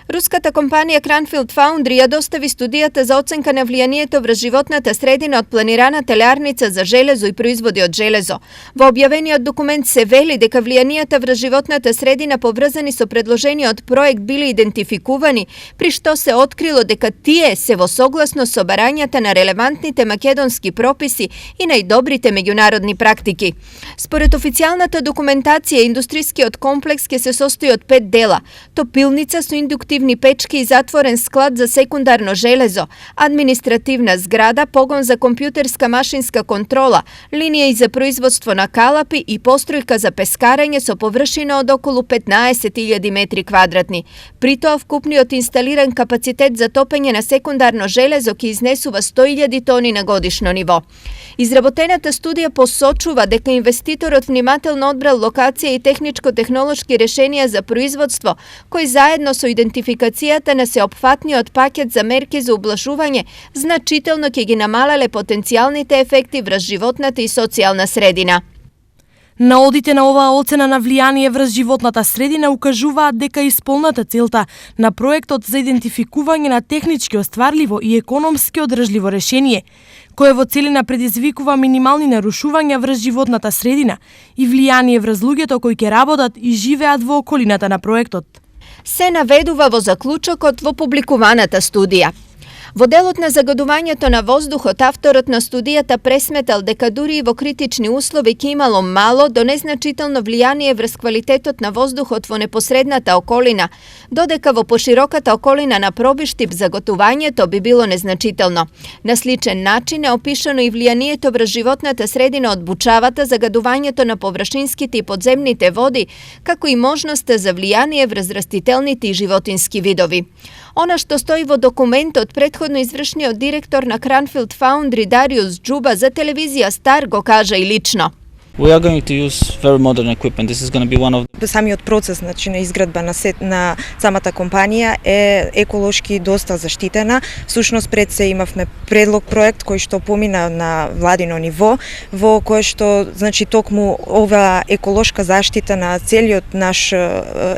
Руската компанија Cranfield Foundry ја достави студијата за оценка на влијанието врз животната средина од планираната леарница за железо и производи од железо. Во објавениот документ се вели дека влијанијата врз животната средина поврзани со предложениот проект биле идентификувани, при што се открило дека тие се во согласно со барањата на релевантните македонски прописи и најдобрите меѓународни практики. Според официјалната документација, индустрискиот комплекс ќе се состои од 5 дела: топилница со индуктивни печки и затворен склад за секундарно железо, административна зграда, погон за компјутерска машинска контрола, линија и за производство на калапи и постројка за пескарење со површина од околу 15.000 метри квадратни. При тоа вкупниот инсталиран капацитет за топење на секундарно железо ќе изнесува 100.000 тони на годишно ниво. Изработената студија посочува дека инвеститорот внимателно одбрал локација и техничко-технолошки решенија за производство, кои заедно со идентификацијата на сеопфатниот пакет за мерки за ублажување значително ќе ги намалеле потенцијалните ефекти врз животната и социјална средина. Наодите на оваа оцена на влијание врз животната средина укажуваат дека исполната целта на проектот за идентификување на технички остварливо и економски одржливо решение, кое во целина предизвикува минимални нарушувања врз животната средина и влијание врз луѓето кои ќе работат и живеат во околината на проектот. Се наведува во заклучокот во публикуваната студија. Во делот на загадувањето на воздухот, авторот на студијата пресметал дека дури и во критични услови ќе имало мало до незначително влијание врз квалитетот на воздухот во непосредната околина, додека во пошироката околина на Пробиштип заготувањето би било незначително. На сличен начин е опишано и влијанието врз животната средина од бучавата, загадувањето на површинските и подземните води, како и можноста за влијание врз растителните и животински видови. Она што стои во документот, претходно извршниот директор на Cranfield Foundry Дариус Джуба за телевизија Стар го кажа и лично. We are going to use very modern equipment. This is going to be one of Самиот процес на изградба на самата компанија е еколошки доста заштитена. Всушност пред се имавме предлог проект кој што помина на владино ниво, во кој што токму ова еколошка заштита на целиот наш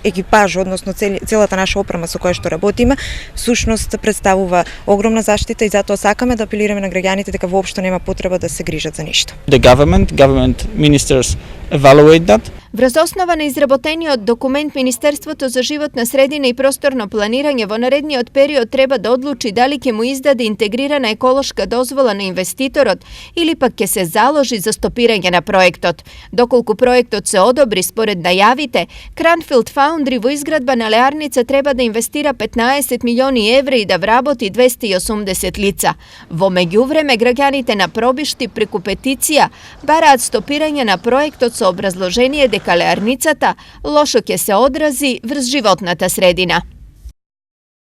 екипаж, односно целата наша опрема со која што работиме, всушност представува огромна заштита и затоа сакаме да апелираме на граѓаните дека воопшто нема потреба да се грижат за ништо. The government ministers evaluate that. Врз основа на изработениот документ, Министерството за животна средина и просторно планирање во наредниот период треба да одлучи дали ќе му издаде интегрирана еколошка дозвола на инвеститорот или пак ќе се заложи за стопирање на проектот. Доколку проектот се одобри според најавите, Cranfield Foundry во изградба на леарница треба да инвестира 15 милиони евра и да вработи 280 лица. Во меѓувреме, граѓаните на Пробишти преку петиција бараат стопирање на проектот со образложение дека леарницата лошо ќе се одрази врз животната средина.